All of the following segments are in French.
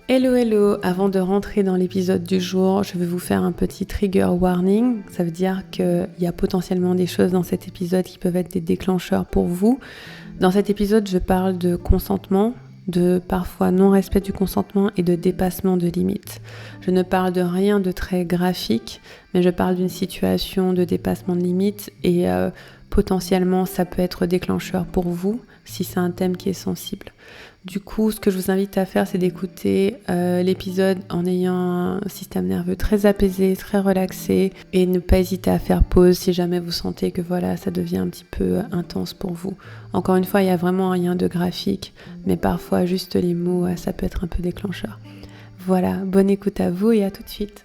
Hello hello, avant de rentrer dans l'épisode du jour, je vais vous faire un petit trigger warning. Ça veut dire qu'il y a potentiellement des choses dans cet épisode qui peuvent être des déclencheurs pour vous. Dans cet épisode, je parle de consentement, de parfois non-respect du consentement et de dépassement de limites. Je ne parle de rien de très graphique, mais je parle d'une situation de dépassement de limites et potentiellement ça peut être déclencheur pour vous si c'est un thème qui est sensible. Du coup, ce que je vous invite à faire, c'est d'écouter l'épisode en ayant un système nerveux très apaisé, très relaxé et ne pas hésiter à faire pause si jamais vous sentez que voilà, ça devient un petit peu intense pour vous. Encore une fois, il n'y a vraiment rien de graphique, mais parfois juste les mots, ça peut être un peu déclencheur. Voilà, bonne écoute à vous et à tout de suite.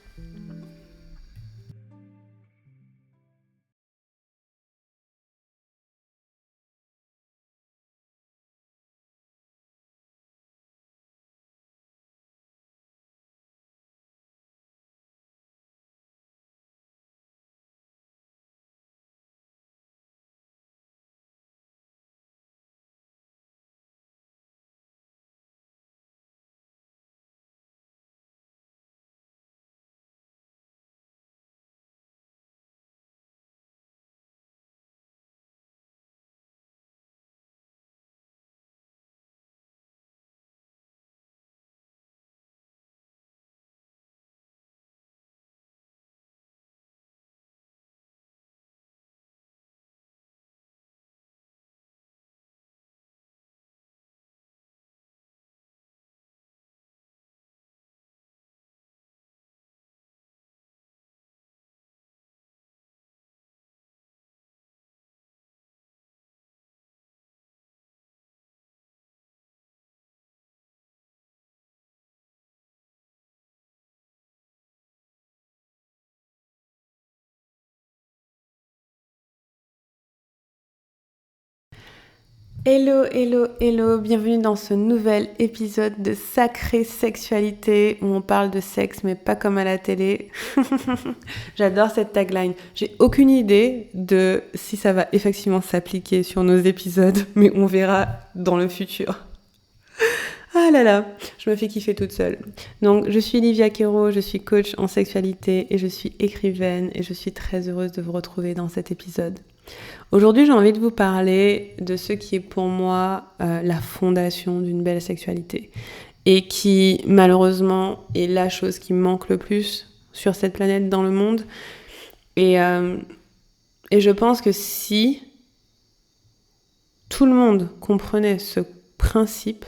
Hello, hello, hello, bienvenue dans ce nouvel épisode de Sacrée Sexualité où on parle de sexe mais pas comme à la télé. J'adore cette tagline. J'ai aucune idée de si ça va effectivement s'appliquer sur nos épisodes, mais on verra dans le futur. Ah là là, je me fais kiffer toute seule. Donc, je suis Livia Quero, je suis coach en sexualité et je suis écrivaine et je suis très heureuse de vous retrouver dans cet épisode. Aujourd'hui, j'ai envie de vous parler de ce qui est pour moi la fondation d'une belle sexualité et qui, malheureusement, est la chose qui manque le plus sur cette planète, dans le monde. Et je pense que si tout le monde comprenait ce principe,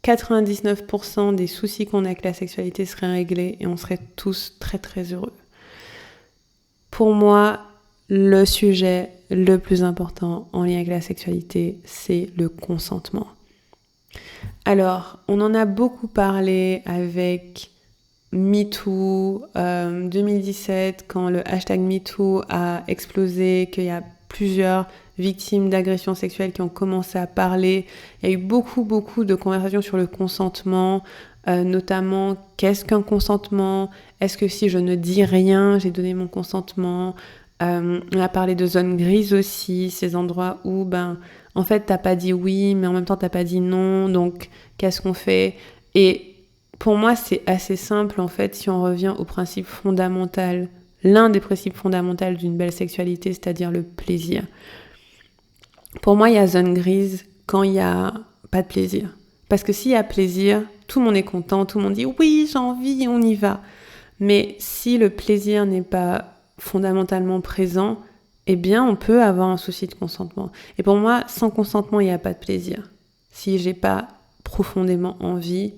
99% des soucis qu'on a avec la sexualité seraient réglés et on serait tous très très heureux. Pour moi, le sujet le plus important en lien avec la sexualité, c'est le consentement. Alors, on en a beaucoup parlé avec MeToo 2017, quand le hashtag MeToo a explosé, qu'il y a plusieurs victimes d'agressions sexuelles qui ont commencé à parler. Il y a eu beaucoup de conversations sur le consentement, notamment qu'est-ce qu'un consentement ? Est-ce que si je ne dis rien, j'ai donné mon consentement ? On a parlé de zones grises aussi, ces endroits où en fait t'as pas dit oui, mais en même temps t'as pas dit non, donc qu'est-ce qu'on fait ? Et pour moi, c'est assez simple en fait si on revient au principe fondamental, l'un des principes fondamentaux d'une belle sexualité, c'est-à-dire le plaisir. Pour moi, il y a zone grise quand il n'y a pas de plaisir. Parce que s'il y a plaisir, tout le monde est content, tout le monde dit oui, j'ai envie, on y va. Mais si le plaisir n'est pas fondamentalement présent, eh bien on peut avoir un souci de consentement. Et pour moi, sans consentement, il n'y a pas de plaisir. Si j'ai pas profondément envie,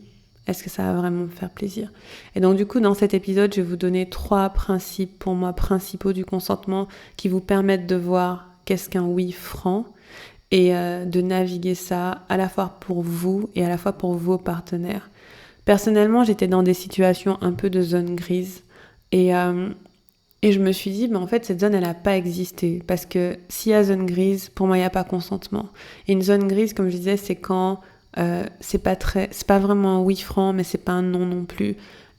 est-ce que ça va vraiment me faire plaisir ? Et donc du coup, dans cet épisode, je vais vous donner 3 principes, pour moi, principaux du consentement qui vous permettent de voir qu'est-ce qu'un oui franc et de naviguer ça à la fois pour vous et à la fois pour vos partenaires. Personnellement, j'étais dans des situations un peu de zone grise et je me suis dit, en fait, cette zone, elle n'a pas existé. Parce que s'il y a zone grise, pour moi, il n'y a pas consentement. Et une zone grise, comme je disais, c'est quand c'est pas vraiment un oui franc, mais c'est pas un non non plus.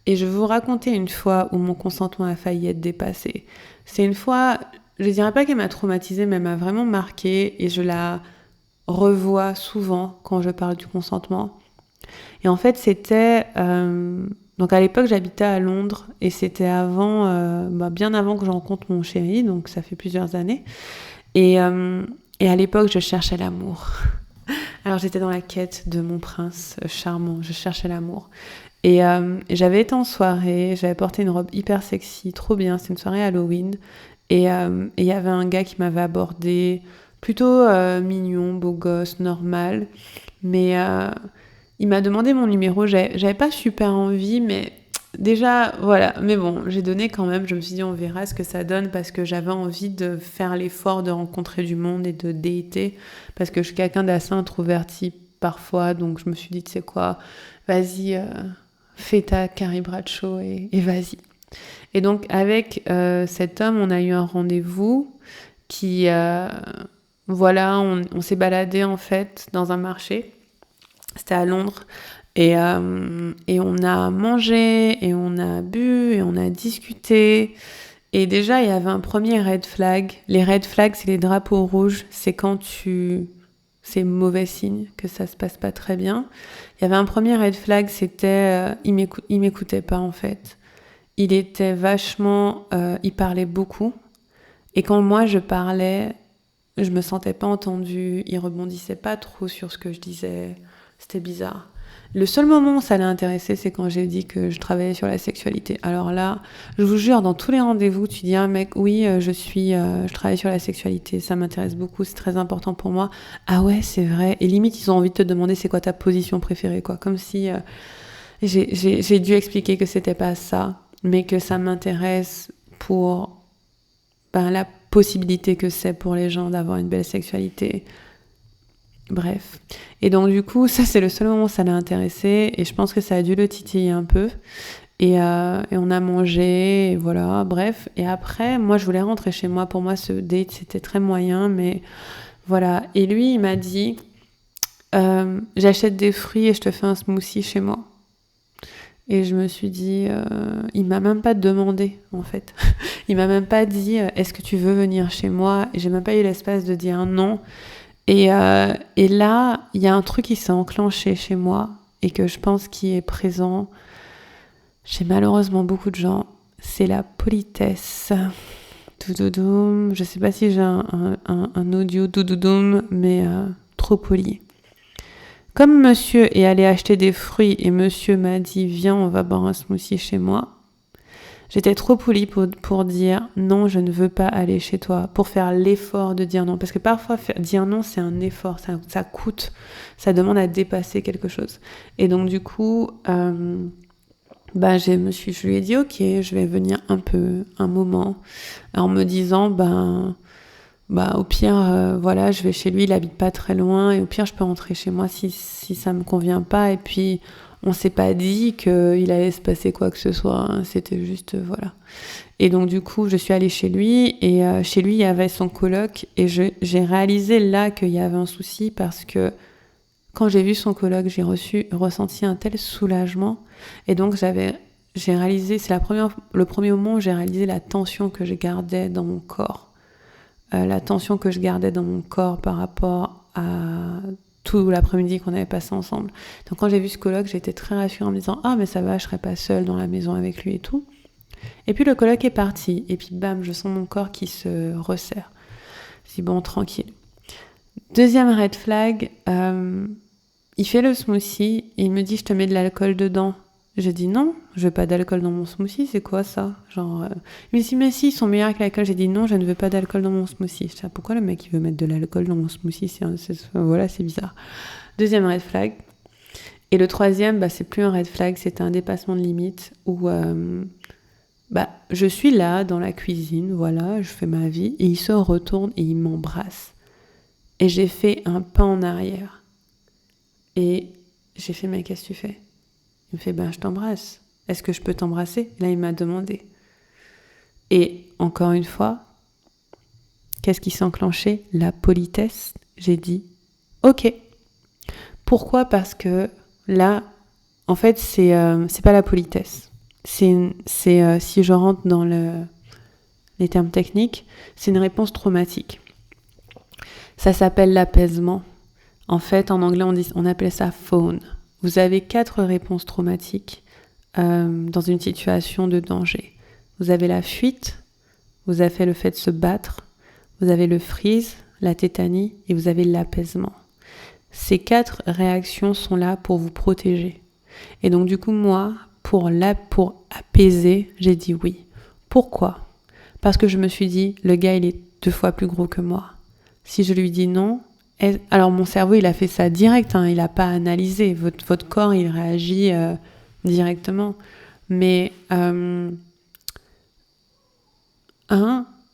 Et je vais vous raconter une fois où mon consentement a failli être dépassé. C'est une fois, je dirais pas qu'elle m'a traumatisée, mais elle m'a vraiment marquée et je la revois souvent quand je parle du consentement. Et en fait, c'était... donc à l'époque, j'habitais à Londres et c'était avant, bien avant que je rencontre mon chéri, donc ça fait plusieurs années. Et à l'époque, je cherchais l'amour. Alors j'étais dans la quête de mon prince charmant, je cherchais l'amour. Et j'avais été en soirée, j'avais porté une robe hyper sexy, trop bien, c'était une soirée Halloween. Et il y avait un gars qui m'avait abordé, plutôt mignon, beau gosse, normal. Mais il m'a demandé mon numéro, j'avais pas super envie, mais déjà, voilà. Mais bon, j'ai donné quand même, je me suis dit on verra ce que ça donne parce que j'avais envie de faire l'effort de rencontrer du monde et de dater parce que je suis quelqu'un d'assez introverti parfois, donc je me suis dit, tu sais quoi, vas-y, fais ta Carrie Bradshaw et vas-y. Et donc avec cet homme, on a eu un rendez-vous qui, voilà, on s'est baladé en fait dans un marché. C'était à Londres. Et on a mangé, et on a bu, et on a discuté. Et déjà, il y avait un premier red flag. Les red flags, c'est les drapeaux rouges. C'est quand c'est mauvais signe, que ça se passe pas très bien. Il y avait un premier red flag, c'était... il m'écoutait pas, en fait. Il était vachement... il parlait beaucoup. Et quand moi, je parlais, je me sentais pas entendue. Il rebondissait pas trop sur ce que je disais. C'était bizarre. Le seul moment où ça l'a intéressé, c'est quand j'ai dit que je travaillais sur la sexualité. Alors là, je vous jure, dans tous les rendez-vous, tu dis à un mec, oui, je travaille sur la sexualité, ça m'intéresse beaucoup, c'est très important pour moi. Ah ouais, c'est vrai. Et limite, ils ont envie de te demander c'est quoi ta position préférée, quoi. Comme si j'ai dû expliquer que c'était pas ça, mais que ça m'intéresse pour la possibilité que c'est pour les gens d'avoir une belle sexualité. Bref. Et donc du coup, ça c'est le seul moment où ça l'a intéressé et je pense que ça a dû le titiller un peu. Et on a mangé, et voilà, bref. Et après, moi je voulais rentrer chez moi. Pour moi, ce date c'était très moyen, mais voilà. Et lui, il m'a dit, j'achète des fruits et je te fais un smoothie chez moi. Et je me suis dit, il m'a même pas demandé en fait. Il m'a même pas dit, est-ce que tu veux venir chez moi? Et j'ai même pas eu l'espace de dire non. Et là, il y a un truc qui s'est enclenché chez moi et que je pense qui est présent chez malheureusement beaucoup de gens, c'est la politesse. Doudoudum, je sais pas si j'ai un audio doudoudum, mais trop poli. Comme monsieur est allé acheter des fruits et monsieur m'a dit « Viens, on va boire un smoothie chez moi », j'étais trop polie pour dire « Non, je ne veux pas aller chez toi », pour faire l'effort de dire non. Parce que parfois, dire non, c'est un effort, ça coûte, ça demande à dépasser quelque chose. Et donc du coup, je lui ai dit « Ok, je vais venir un moment », en me disant au pire, voilà, je vais chez lui, il habite pas très loin, et au pire, je peux rentrer chez moi si ça me convient pas, et puis... On s'est pas dit qu'il allait se passer quoi que ce soit, hein. C'était juste, voilà. Et donc du coup, je suis allée chez lui, et chez lui, il y avait son coloc, et j'ai réalisé là qu'il y avait un souci, parce que quand j'ai vu son coloc, j'ai ressenti un tel soulagement, et donc j'ai réalisé, c'est le premier moment où j'ai réalisé la tension que je gardais dans mon corps. La tension que je gardais dans mon corps par rapport à... tout l'après-midi qu'on avait passé ensemble. Donc quand j'ai vu ce coloc, j'ai été très rassurée en me disant « Ah, mais ça va, je serai pas seule dans la maison avec lui et tout. » Et puis le coloc est parti, et puis bam, je sens mon corps qui se resserre. Je dis « Bon, tranquille. » Deuxième red flag, il fait le smoothie, et il me dit « Je te mets de l'alcool dedans. » J'ai dit « Non, je veux pas d'alcool dans mon smoothie, c'est quoi ça ?» Genre, il me dit « Mais si, ils sont meilleurs que l'alcool. » J'ai dit « Non, je ne veux pas d'alcool dans mon smoothie. » Je dis « Pourquoi le mec il veut mettre de l'alcool dans mon smoothie ? Voilà, c'est bizarre. » Deuxième red flag. Et le troisième, c'est plus un red flag, c'est un dépassement de limite où je suis là dans la cuisine, voilà, je fais ma vie, et il se retourne et il m'embrasse. Et j'ai fait un pas en arrière. Et j'ai fait « Mais qu'est-ce que tu fais ?» Il me fait « Je t'embrasse. Est-ce que je peux t'embrasser ?» Là, il m'a demandé. Et encore une fois, qu'est-ce qui s'est enclenché ? La politesse. J'ai dit « Ok. » Pourquoi ? Parce que là, en fait, c'est pas la politesse. C'est si je rentre dans les termes techniques, c'est une réponse traumatique. Ça s'appelle l'apaisement. En fait, en anglais, on appelle ça fawn. vous avez 4 réponses traumatiques dans une situation de danger. Vous avez la fuite, vous avez le fait de se battre, vous avez le freeze, la tétanie et vous avez l'apaisement. Ces 4 réactions sont là pour vous protéger. Et donc du coup, moi, pour apaiser, j'ai dit oui. Pourquoi ? Parce que je me suis dit, le gars, il est 2 fois plus gros que moi. Si je lui dis non, alors mon cerveau, il a fait ça direct, il n'a pas analysé. Votre corps, il réagit directement. Mais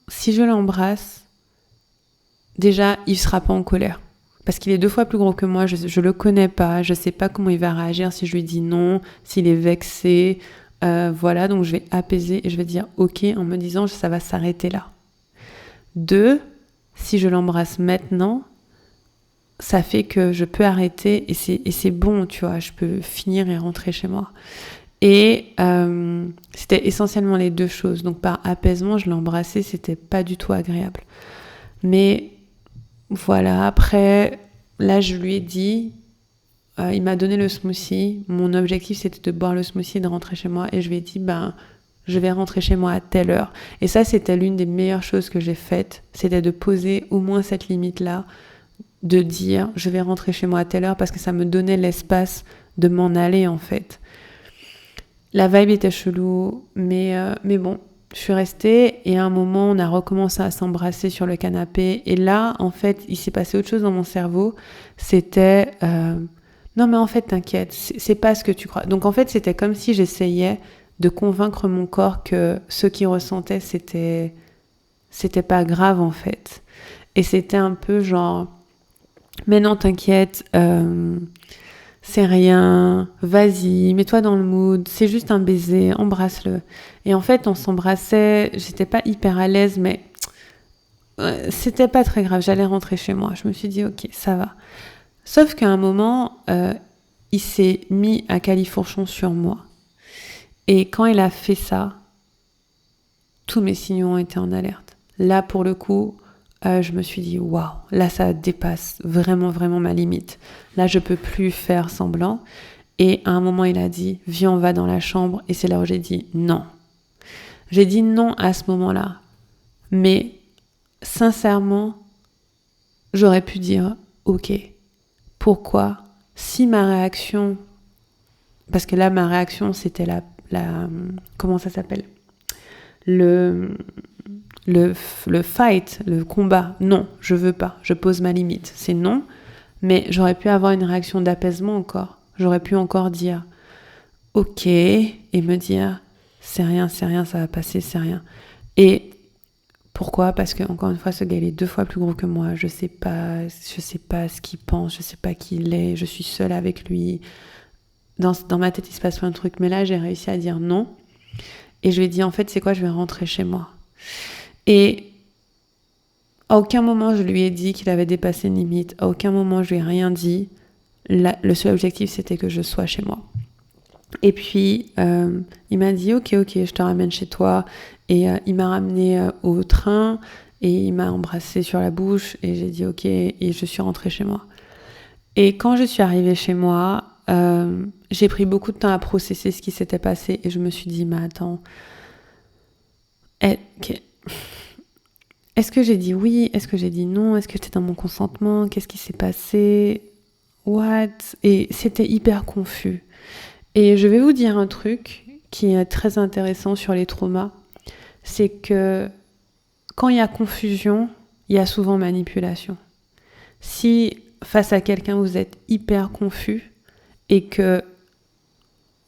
si je l'embrasse, déjà, il ne sera pas en colère. Parce qu'il est 2 fois plus gros que moi, je ne le connais pas, je ne sais pas comment il va réagir si je lui dis non, s'il est vexé. Voilà, donc je vais apaiser et je vais dire ok en me disant ça va s'arrêter là. 2, si je l'embrasse maintenant, ça fait que je peux arrêter et c'est bon, tu vois, je peux finir et rentrer chez moi. Et c'était essentiellement les 2 choses. Donc par apaisement, je l'ai embrassé, c'était pas du tout agréable. Mais voilà, après, là je lui ai dit, il m'a donné le smoothie. Mon objectif c'était de boire le smoothie et de rentrer chez moi. Et je lui ai dit, je vais rentrer chez moi à telle heure. Et ça, c'était l'une des meilleures choses que j'ai faites. C'était de poser au moins cette limite-là, de dire, je vais rentrer chez moi à telle heure parce que ça me donnait l'espace de m'en aller en fait. La vibe était chelou, mais bon, je suis restée et à un moment, on a recommencé à s'embrasser sur le canapé. Et là, en fait, il s'est passé autre chose dans mon cerveau. C'était, non mais en fait, t'inquiète, c'est pas ce que tu crois. Donc en fait, c'était comme si j'essayais de convaincre mon corps que ce qu'il ressentait, c'était pas grave en fait. Et c'était un peu genre, mais non, t'inquiète, c'est rien, vas-y, mets-toi dans le mood, c'est juste un baiser, embrasse-le. Et en fait, on s'embrassait, j'étais pas hyper à l'aise, mais c'était pas très grave, j'allais rentrer chez moi. Je me suis dit, ok, ça va. Sauf qu'à un moment, il s'est mis à califourchon sur moi. Et quand il a fait ça, tous mes signaux ont été en alerte. Là, pour le coup, je me suis dit, waouh, là, ça dépasse vraiment, vraiment ma limite. Là, je peux plus faire semblant. Et à un moment, il a dit, viens, on va dans la chambre. Et c'est là où j'ai dit non. J'ai dit non à ce moment-là. Mais sincèrement, j'aurais pu dire, ok, pourquoi ? Si ma réaction, parce que là, ma réaction, c'était la comment ça s'appelle ? Le fight, le combat, non, je veux pas, je pose ma limite, c'est non, mais j'aurais pu avoir une réaction d'apaisement encore, j'aurais pu encore dire ok, et me dire c'est rien, ça va passer, c'est rien. Et pourquoi ? Parce que encore une fois, ce gars il est 2 fois plus gros que moi, je sais pas ce qu'il pense, je sais pas qui il est, je suis seule avec lui, dans ma tête il se passe plein de trucs, mais là j'ai réussi à dire non, et je lui ai dit en fait c'est quoi, je vais rentrer chez moi. Et à aucun moment je lui ai dit qu'il avait dépassé une limite, à aucun moment je lui ai rien dit. Le seul objectif c'était que je sois chez moi. Et puis il m'a dit ok, je te ramène chez toi. Et il m'a ramené au train et il m'a embrassé sur la bouche et j'ai dit ok et je suis rentrée chez moi. Et quand je suis arrivée chez moi, j'ai pris beaucoup de temps à processer ce qui s'était passé et je me suis dit mais attends, est-ce que j'ai dit oui ? Est-ce que j'ai dit non ? Est-ce que j'étais dans mon consentement ? Qu'est-ce qui s'est passé ? What ? Et c'était hyper confus. Et je vais vous dire un truc qui est très intéressant sur les traumas, c'est que quand il y a confusion, il y a souvent manipulation. Si face à quelqu'un vous êtes hyper confus et que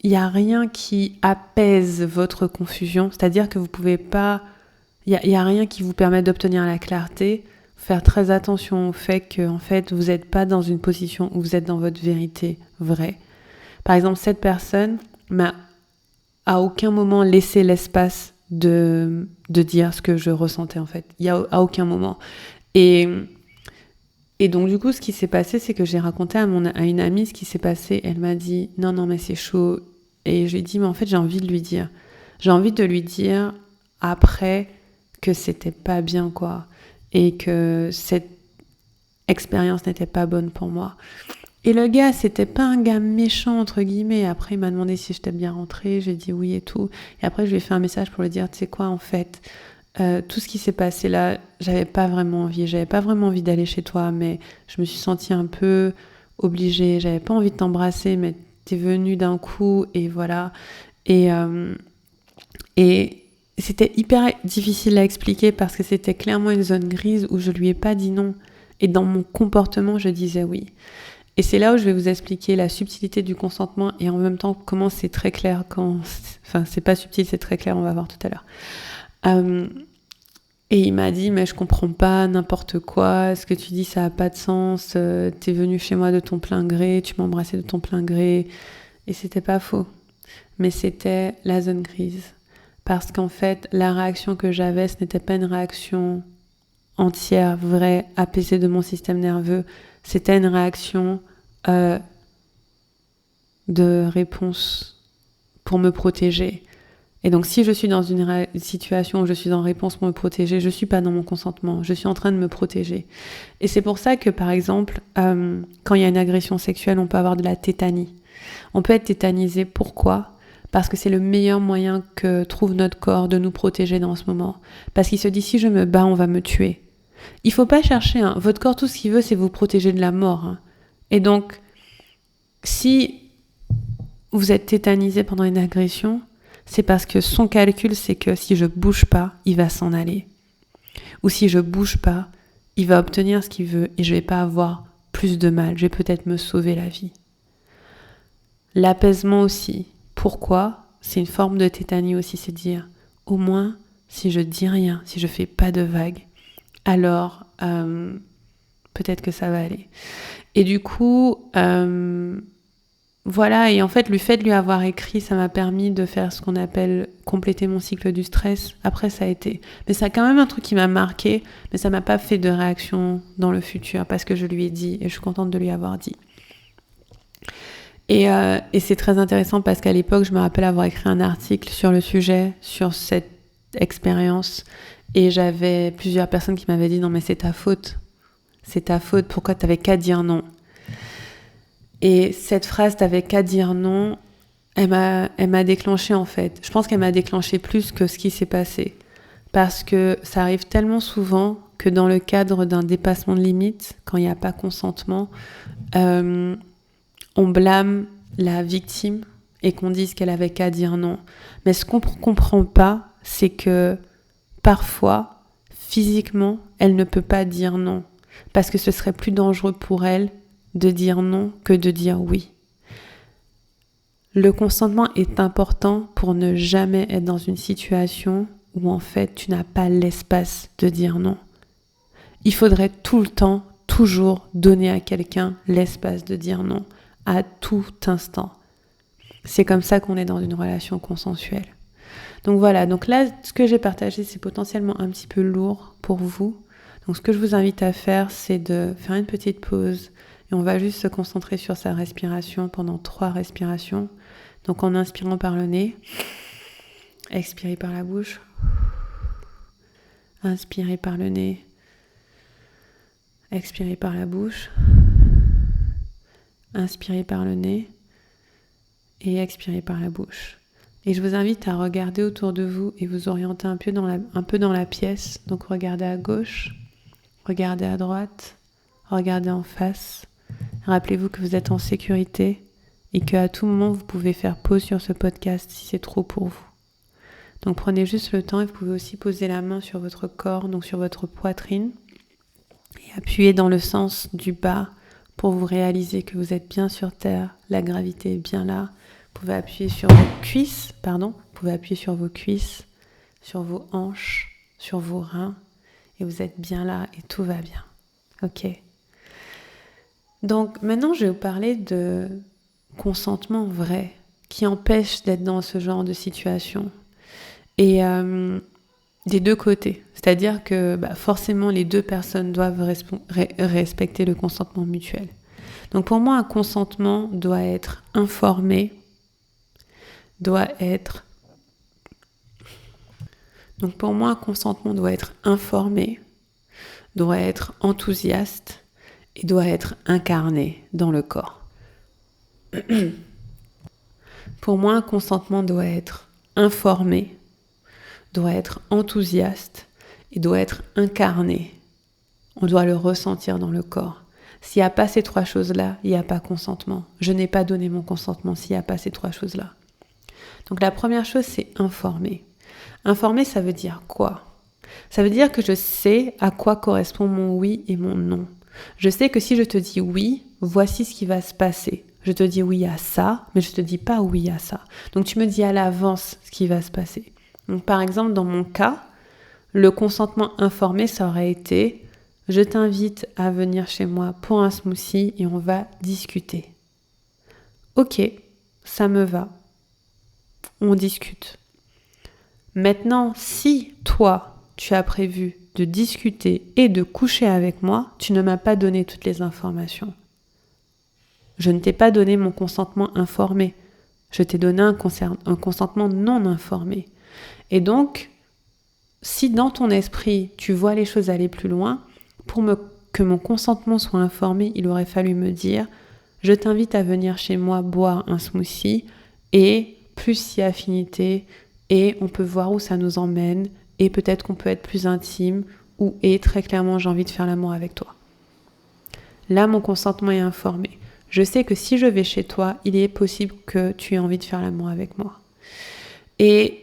il n'y a rien qui apaise votre confusion, c'est-à-dire que vous pouvez pas, il y a rien qui vous permet d'obtenir la clarté, faire très attention au fait que en fait vous n'êtes pas dans une position où vous êtes dans votre vérité vraie. Par exemple, cette personne m'a à aucun moment laissé l'espace de dire ce que je ressentais en fait. Il y a à aucun moment. Et donc du coup, ce qui s'est passé, c'est que j'ai raconté à une amie ce qui s'est passé. Elle m'a dit non mais c'est chaud. Et je lui ai dit mais en fait j'ai envie de lui dire. J'ai envie de lui dire après que c'était pas bien quoi et que cette expérience n'était pas bonne pour moi. Et le gars, c'était pas un gars méchant, entre guillemets. Après, il m'a demandé si j'étais bien rentrée. J'ai dit oui et tout. Et après, je lui ai fait un message pour lui dire, tu sais quoi, en fait, tout ce qui s'est passé là, j'avais pas vraiment envie d'aller chez toi, mais je me suis sentie un peu obligée. J'avais pas envie de t'embrasser, mais t'es venu d'un coup et voilà. Et c'était hyper difficile à expliquer parce que c'était clairement une zone grise où je lui ai pas dit non. Et dans mon comportement, je disais oui. Et c'est là où je vais vous expliquer la subtilité du consentement et en même temps comment c'est très clair enfin, c'est pas subtil, c'est très clair, on va voir tout à l'heure. Et il m'a dit, mais je comprends pas n'importe quoi, ce que tu dis, ça a pas de sens, t'es venu chez moi de ton plein gré, tu m'as embrassé de ton plein gré. Et c'était pas faux. Mais c'était la zone grise. Parce qu'en fait, la réaction que j'avais, ce n'était pas une réaction entière, vraie, apaisée de mon système nerveux. C'était une réaction de réponse pour me protéger. Et donc, si je suis dans une situation où je suis en réponse pour me protéger, je ne suis pas dans mon consentement, je suis en train de me protéger. Et c'est pour ça que, par exemple, quand il y a une agression sexuelle, on peut avoir de la tétanie. On peut être tétanisé. Pourquoi ? Parce que c'est le meilleur moyen que trouve notre corps de nous protéger dans ce moment. Parce qu'il se dit, si je me bats, on va me tuer. Il ne faut pas chercher. Votre corps, tout ce qu'il veut, c'est vous protéger de la mort. Et donc, si vous êtes tétanisé pendant une agression, c'est parce que son calcul, c'est que si je bouge pas, il va s'en aller. Ou si je bouge pas, il va obtenir ce qu'il veut et je vais pas avoir plus de mal. Je vais peut-être me sauver la vie. L'apaisement aussi. Pourquoi ? C'est une forme de tétanie aussi, c'est dire, au moins, si je dis rien, si je fais pas de vagues, alors peut-être que ça va aller. Et du coup, voilà, et en fait, le fait de lui avoir écrit, ça m'a permis de faire ce qu'on appelle compléter mon cycle du stress. Après, ça a été... Mais c'est quand même un truc qui m'a marqué, mais ça m'a pas fait de réaction dans le futur, parce que je lui ai dit, et je suis contente de lui avoir dit. Et c'est très intéressant parce qu'à l'époque, je me rappelle avoir écrit un article sur le sujet, sur cette expérience, et j'avais plusieurs personnes qui m'avaient dit « Non, mais c'est ta faute, pourquoi t'avais qu'à dire non ?» Et cette phrase « t'avais qu'à dire non », elle m'a déclenché en fait. Je pense qu'elle m'a déclenché plus que ce qui s'est passé. Parce que ça arrive tellement souvent que dans le cadre d'un dépassement de limite, quand il n'y a pas consentement, on blâme la victime et qu'on dise qu'elle avait qu'à dire non. Mais ce qu'on ne comprend pas, c'est que parfois, physiquement, elle ne peut pas dire non. Parce que ce serait plus dangereux pour elle de dire non que de dire oui. Le consentement est important pour ne jamais être dans une situation où en fait tu n'as pas l'espace de dire non. Il faudrait tout le temps, toujours donner à quelqu'un l'espace de dire non, à tout instant. C'est comme ça qu'on est dans une relation consensuelle. Donc voilà, donc là, ce que j'ai partagé, c'est potentiellement un petit peu lourd pour vous. Donc ce que je vous invite à faire, c'est de faire une petite pause et on va juste se concentrer sur sa respiration pendant 3 respirations. Donc en inspirant par le nez, expirez par la bouche, inspirez par le nez, expirez par la bouche, inspirez par le nez et expirez par la bouche. Et je vous invite à regarder autour de vous et vous orienter un peu dans la pièce. Donc regardez à gauche, regardez à droite, regardez en face. Rappelez-vous que vous êtes en sécurité et qu'à tout moment, vous pouvez faire pause sur ce podcast si c'est trop pour vous. Donc prenez juste le temps et vous pouvez aussi poser la main sur votre corps, donc sur votre poitrine, et appuyer dans le sens du bas pour vous réaliser que vous êtes bien sur terre, la gravité est bien là. Vous pouvez appuyer sur vos cuisses, sur vos hanches, sur vos reins, et vous êtes bien là et tout va bien. Ok. Donc maintenant, je vais vous parler de consentement vrai qui empêche d'être dans ce genre de situation. Et des deux côtés. C'est-à-dire que forcément, les deux personnes doivent respecter le consentement mutuel. Donc pour moi, un consentement doit être informé, doit être enthousiaste et doit être incarné dans le corps. Pour moi, un consentement doit être informé, doit être enthousiaste et doit être incarné. On doit le ressentir dans le corps. S'il n'y a pas ces 3 choses-là, il n'y a pas consentement. Je n'ai pas donné mon consentement s'il n'y a pas ces 3 choses-là. Donc la première chose, c'est informer. Informer, ça veut dire quoi ? Ça veut dire que je sais à quoi correspond mon oui et mon non. Je sais que si je te dis oui, voici ce qui va se passer. Je te dis oui à ça, mais je te dis pas oui à ça. Donc tu me dis à l'avance ce qui va se passer. Donc par exemple, dans mon cas, le consentement informé, ça aurait été « Je t'invite à venir chez moi pour un smoothie et on va discuter. » Ok, ça me va. On discute. Maintenant, si toi, tu as prévu de discuter et de coucher avec moi, tu ne m'as pas donné toutes les informations. Je ne t'ai pas donné mon consentement informé. Je t'ai donné un consentement non informé. Et donc, si dans ton esprit, tu vois les choses aller plus loin, que mon consentement soit informé, il aurait fallu me dire « Je t'invite à venir chez moi boire un smoothie et plus si affinité et on peut voir où ça nous emmène et peut-être qu'on peut être plus intime ou et très clairement j'ai envie de faire l'amour avec toi. » Là, mon consentement est informé. Je sais que si je vais chez toi, il est possible que tu aies envie de faire l'amour avec moi. Et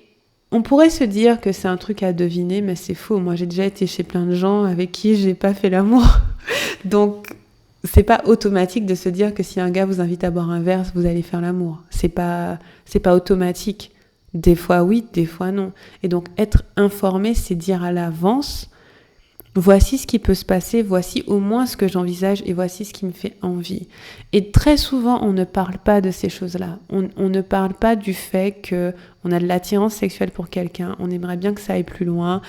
on pourrait se dire que c'est un truc à deviner, mais c'est faux. Moi, j'ai déjà été chez plein de gens avec qui j'ai pas fait l'amour. Donc, c'est pas automatique de se dire que si un gars vous invite à boire un verre, vous allez faire l'amour. C'est pas automatique. Des fois oui, des fois non. Et donc, être informé, c'est dire à l'avance, voici ce qui peut se passer, voici au moins ce que j'envisage et voici ce qui me fait envie. Et très souvent, on ne parle pas de ces choses-là. On ne parle pas du fait qu'on a de l'attirance sexuelle pour quelqu'un, on aimerait bien que ça aille plus loin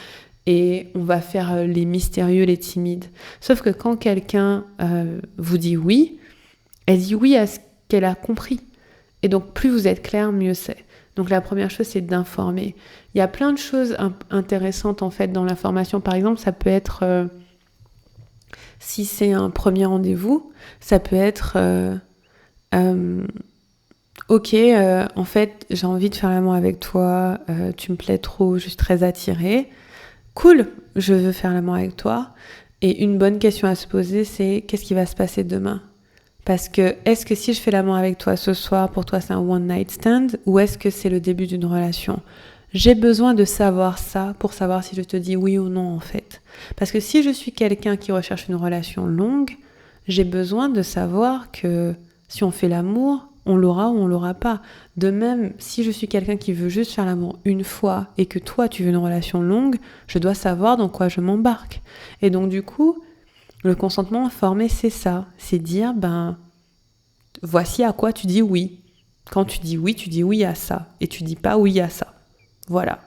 et on va faire les mystérieux, les timides. Sauf que quand quelqu'un vous dit oui, elle dit oui à ce qu'elle a compris. Et donc, plus vous êtes clair, mieux c'est. Donc la première chose, c'est d'informer. Il y a plein de choses intéressantes en fait dans l'information. Par exemple, ça peut être, si c'est un premier rendez-vous, ça peut être ok, en fait, j'ai envie de faire l'amour avec toi, tu me plais trop, je suis très attirée. Cool, je veux faire l'amour avec toi. Et une bonne question à se poser, c'est qu'est-ce qui va se passer demain ? Parce que, est-ce que si je fais l'amour avec toi ce soir, pour toi c'est un one night stand, ou est-ce que c'est le début d'une relation ? J'ai besoin de savoir ça pour savoir si je te dis oui ou non en fait. Parce que si je suis quelqu'un qui recherche une relation longue, j'ai besoin de savoir que si on fait l'amour, on l'aura ou on l'aura pas. De même, si je suis quelqu'un qui veut juste faire l'amour une fois et que toi tu veux une relation longue, je dois savoir dans quoi je m'embarque. Et donc du coup, le consentement informé, c'est ça. C'est dire, voici à quoi tu dis oui. Quand tu dis oui à ça. Et tu dis pas oui à ça. Voilà.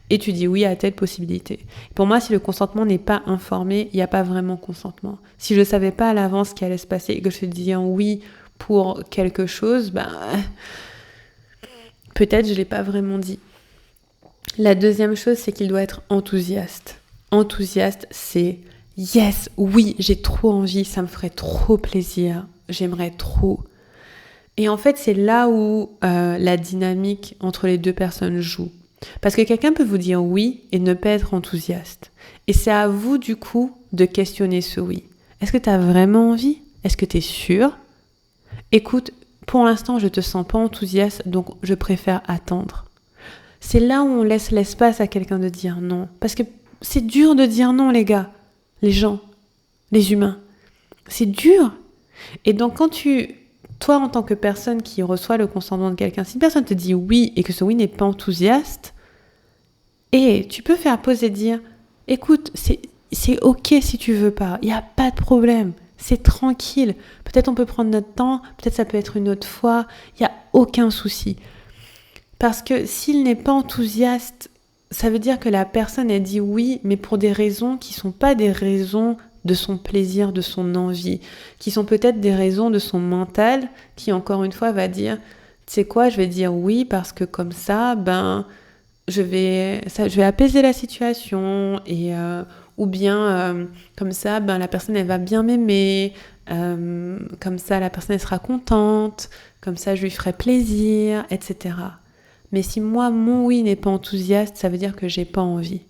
Et tu dis oui à telle possibilité. Pour moi, si le consentement n'est pas informé, il n'y a pas vraiment consentement. Si je ne savais pas à l'avance ce qui allait se passer et que je te disais un oui pour quelque chose, peut-être je ne l'ai pas vraiment dit. La deuxième chose, c'est qu'il doit être enthousiaste. Enthousiaste, c'est yes, oui, j'ai trop envie, ça me ferait trop plaisir, j'aimerais trop. Et en fait, c'est là où la dynamique entre les deux personnes joue. Parce que quelqu'un peut vous dire oui et ne pas être enthousiaste. Et c'est à vous, du coup, de questionner ce oui. Est-ce que tu as vraiment envie ? Est-ce que tu es sûr ? Écoute, pour l'instant, je te sens pas enthousiaste, donc je préfère attendre. C'est là où on laisse l'espace à quelqu'un de dire non. Parce que c'est dur de dire non, les gars. Les gens, les humains. C'est dur. Et donc quand toi en tant que personne qui reçoit le consentement de quelqu'un, si une personne te dit oui et que ce oui n'est pas enthousiaste, et tu peux faire pause et dire, écoute, c'est ok si tu veux pas, il n'y a pas de problème, c'est tranquille, peut-être on peut prendre notre temps, peut-être ça peut être une autre fois, il n'y a aucun souci. Parce que s'il n'est pas enthousiaste, ça veut dire que la personne a dit oui, mais pour des raisons qui ne sont pas des raisons de son plaisir, de son envie, qui sont peut-être des raisons de son mental, qui encore une fois va dire, tu sais quoi, je vais dire oui parce que comme ça, je vais apaiser la situation, et ou bien comme ça, la personne elle va bien m'aimer, comme ça la personne elle sera contente, comme ça je lui ferai plaisir, etc. Mais si moi mon oui n'est pas enthousiaste, ça veut dire que j'ai pas envie.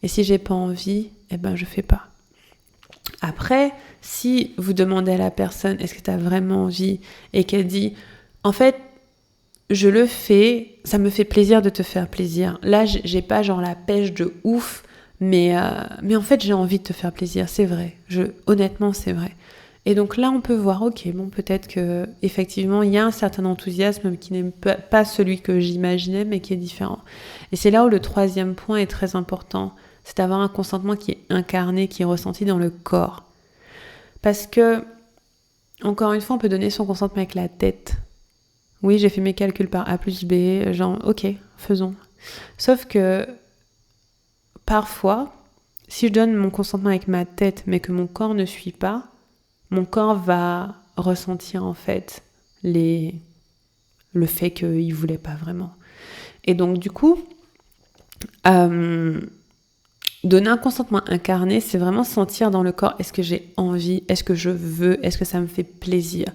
Et si j'ai pas envie, je fais pas. Après, si vous demandez à la personne est-ce que tu as vraiment envie et qu'elle dit en fait je le fais, ça me fait plaisir de te faire plaisir. Là j'ai pas genre la pêche de ouf, mais en fait j'ai envie de te faire plaisir, c'est vrai. Honnêtement c'est vrai. Et donc là on peut voir peut-être que effectivement il y a un certain enthousiasme qui n'est pas celui que j'imaginais mais qui est différent. Et c'est là où le troisième point est très important. C'est d'avoir un consentement qui est incarné, qui est ressenti dans le corps. Parce que, encore une fois, on peut donner son consentement avec la tête. Oui, j'ai fait mes calculs par A plus B, genre, ok, faisons. Sauf que, parfois, si je donne mon consentement avec ma tête, mais que mon corps ne suit pas, mon corps va ressentir, en fait, le fait qu'il ne voulait pas vraiment. Et donc, du coup, donner un consentement incarné, c'est vraiment sentir dans le corps, est-ce que j'ai envie, est-ce que je veux, est-ce que ça me fait plaisir.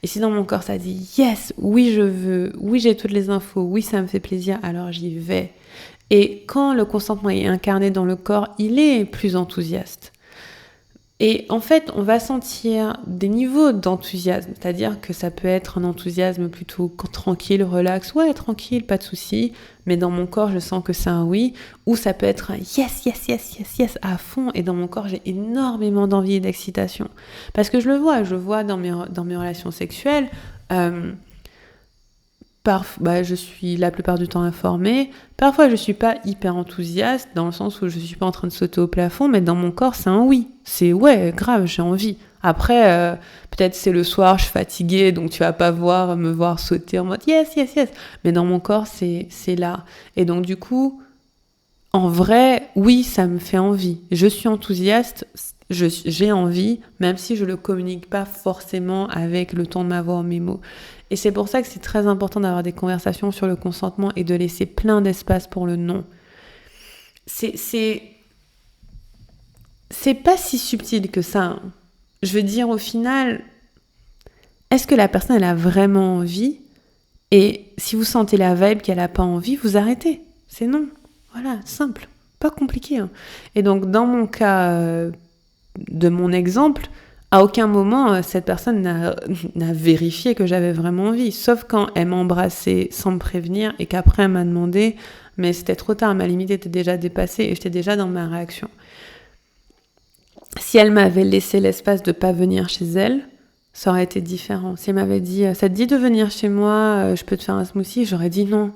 Et si dans mon corps ça dit yes, oui je veux, oui j'ai toutes les infos, oui ça me fait plaisir, alors j'y vais. Et quand le consentement est incarné dans le corps, il est plus enthousiaste. Et en fait, on va sentir des niveaux d'enthousiasme, c'est-à-dire que ça peut être un enthousiasme plutôt tranquille, relax, ouais, tranquille, pas de souci, mais dans mon corps, je sens que c'est un oui, ou ça peut être un yes, yes, yes, yes, yes à fond, et dans mon corps, j'ai énormément d'envie et d'excitation. Parce que je le vois dans mes relations sexuelles, je suis la plupart du temps informée. Parfois, je suis pas hyper enthousiaste dans le sens où je suis pas en train de sauter au plafond, mais dans mon corps, c'est un oui. C'est ouais, grave, j'ai envie. Après, peut-être c'est le soir, je suis fatiguée, donc tu vas pas me voir sauter en mode yes, yes, yes. Mais dans mon corps, c'est là. Et donc du coup, en vrai, oui, ça me fait envie. Je suis enthousiaste, j'ai envie, même si je le communique pas forcément avec le ton de ma voix ou mes mots. Et c'est pour ça que c'est très important d'avoir des conversations sur le consentement et de laisser plein d'espace pour le non. C'est pas si subtil que ça. Hein. Je veux dire, au final, est-ce que la personne, elle a vraiment envie ? Et si vous sentez la vibe qu'elle a pas envie, vous arrêtez. C'est non. Voilà, simple. Pas compliqué. Hein. Et donc, dans mon cas, de mon exemple, à aucun moment, cette personne n'a vérifié que j'avais vraiment envie, sauf quand elle m'a embrassée sans me prévenir et qu'après elle m'a demandé, mais c'était trop tard, ma limite était déjà dépassée et j'étais déjà dans ma réaction. Si elle m'avait laissé l'espace de pas venir chez elle, ça aurait été différent. Si elle m'avait dit « ça te dit de venir chez moi, je peux te faire un smoothie », j'aurais dit non.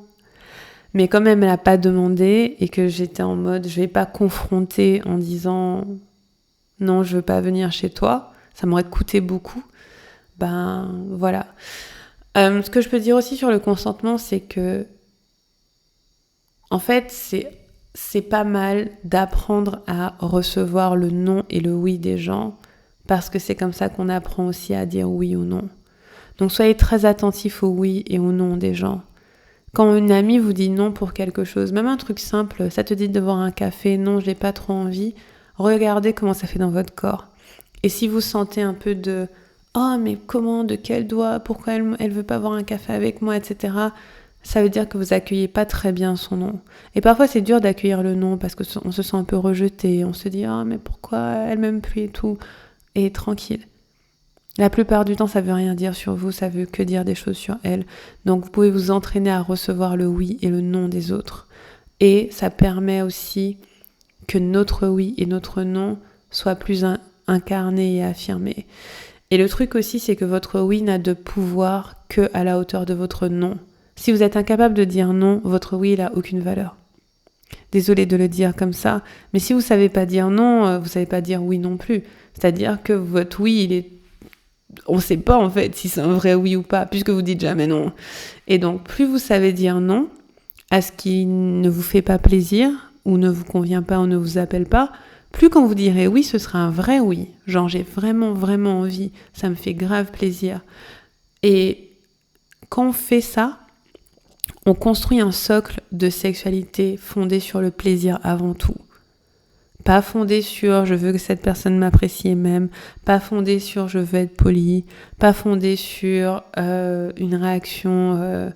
Mais comme elle me l'a pas demandé et que j'étais en mode « je vais pas confronter en disant « non, je veux pas venir chez toi », ça m'aurait coûté beaucoup. Voilà. Ce que je peux dire aussi sur le consentement, c'est que en fait, c'est pas mal d'apprendre à recevoir le non et le oui des gens, parce que c'est comme ça qu'on apprend aussi à dire oui ou non. Donc soyez très attentifs au oui et au non des gens. Quand une amie vous dit non pour quelque chose, même un truc simple, ça te dit de boire un café, non, j'ai pas trop envie, regardez comment ça fait dans votre corps. Et si vous sentez un peu de « oh, mais comment, de quel doigt, pourquoi elle veut pas boire un café avec moi, etc. » Ça veut dire que vous accueillez pas très bien son non. Et parfois, c'est dur d'accueillir le non parce qu'on se sent un peu rejeté. On se dit « oh, mais pourquoi elle m'aime plus et tout ?» Et tranquille. La plupart du temps, ça veut rien dire sur vous, ça veut que dire des choses sur elle. Donc, vous pouvez vous entraîner à recevoir le oui et le non des autres. Et ça permet aussi que notre oui et notre non soient plus incarné et affirmé. Et le truc aussi, c'est que votre oui n'a de pouvoir que à la hauteur de votre non. Si vous êtes incapable de dire non, votre oui n'a aucune valeur. Désolée de le dire comme ça, mais si vous savez pas dire non, vous savez pas dire oui non plus. C'est-à-dire que votre oui, on sait pas en fait si c'est un vrai oui ou pas, puisque vous dites jamais non. Et donc, plus vous savez dire non à ce qui ne vous fait pas plaisir, ou ne vous convient pas, ou ne vous appelle pas, plus quand vous direz oui, ce sera un vrai oui. Genre, j'ai vraiment, vraiment envie. Ça me fait grave plaisir. Et quand on fait ça, on construit un socle de sexualité fondé sur le plaisir avant tout. Pas fondé sur je veux que cette personne m'apprécie et m'aime, pas fondé sur je veux être poli, pas fondé sur une réaction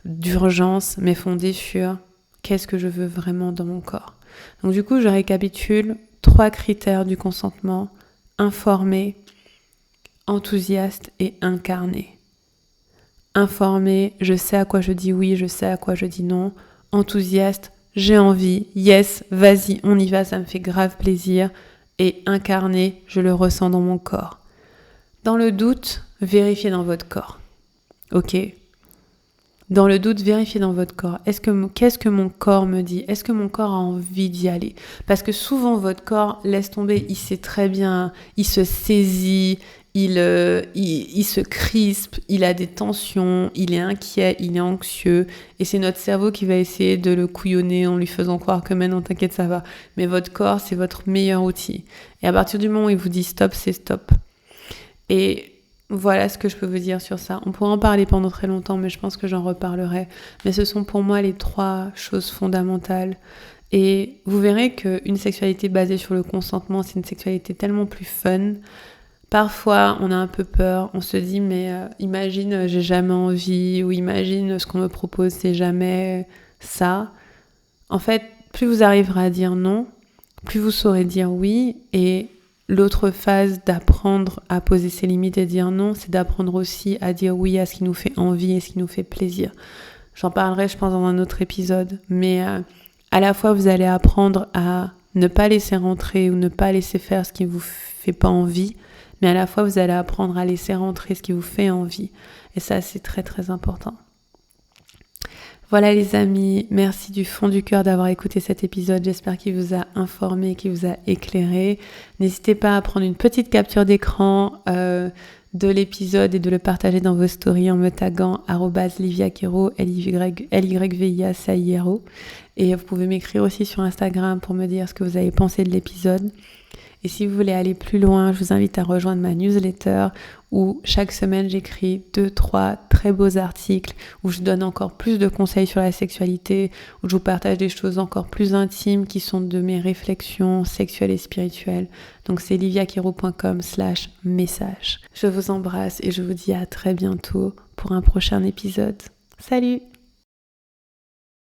d'urgence, mais fondé sur qu'est-ce que je veux vraiment dans mon corps. Donc du coup, je récapitule 3 critères du consentement: informé, enthousiaste et incarné. Informé, je sais à quoi je dis oui, je sais à quoi je dis non. Enthousiaste, j'ai envie, yes, vas-y, on y va, ça me fait grave plaisir. Et incarné, je le ressens dans mon corps. Dans le doute, vérifiez dans votre corps. Ok ? Dans le doute, vérifiez dans votre corps. Qu'est-ce que mon corps me dit ? Est-ce que mon corps a envie d'y aller ? Parce que souvent, votre corps, laisse tomber, il sait très bien, il se saisit, il se crispe, il a des tensions, il est inquiet, il est anxieux. Et c'est notre cerveau qui va essayer de le couillonner en lui faisant croire que maintenant, t'inquiète, ça va. Mais votre corps, c'est votre meilleur outil. Et à partir du moment où il vous dit stop, c'est stop. Et voilà ce que je peux vous dire sur ça. On pourrait en parler pendant très longtemps, mais je pense que j'en reparlerai. Mais ce sont pour moi les 3 choses fondamentales. Et vous verrez qu'une sexualité basée sur le consentement, c'est une sexualité tellement plus fun. Parfois, on a un peu peur. On se dit, mais imagine, j'ai jamais envie, ou imagine, ce qu'on me propose, c'est jamais ça. En fait, plus vous arriverez à dire non, plus vous saurez dire oui. Et l'autre phase d'apprendre à poser ses limites et dire non, c'est d'apprendre aussi à dire oui à ce qui nous fait envie et ce qui nous fait plaisir. J'en parlerai, je pense, dans un autre épisode. Mais à la fois, vous allez apprendre à ne pas laisser rentrer ou ne pas laisser faire ce qui ne vous fait pas envie. Mais à la fois, vous allez apprendre à laisser rentrer ce qui vous fait envie. Et ça, c'est très, très important. Voilà les amis, merci du fond du cœur d'avoir écouté cet épisode. J'espère qu'il vous a informé, qu'il vous a éclairé. N'hésitez pas à prendre une petite capture d'écran de l'épisode et de le partager dans vos stories en me taguant @liviaquero, LYVIA-CAIRO. Et vous pouvez m'écrire aussi sur Instagram pour me dire ce que vous avez pensé de l'épisode. Et si vous voulez aller plus loin, je vous invite à rejoindre ma newsletter où chaque semaine j'écris 2-3 très beaux articles, où je donne encore plus de conseils sur la sexualité, où je vous partage des choses encore plus intimes qui sont de mes réflexions sexuelles et spirituelles. Donc c'est liviaquero.com/message. Je vous embrasse et je vous dis à très bientôt pour un prochain épisode. Salut!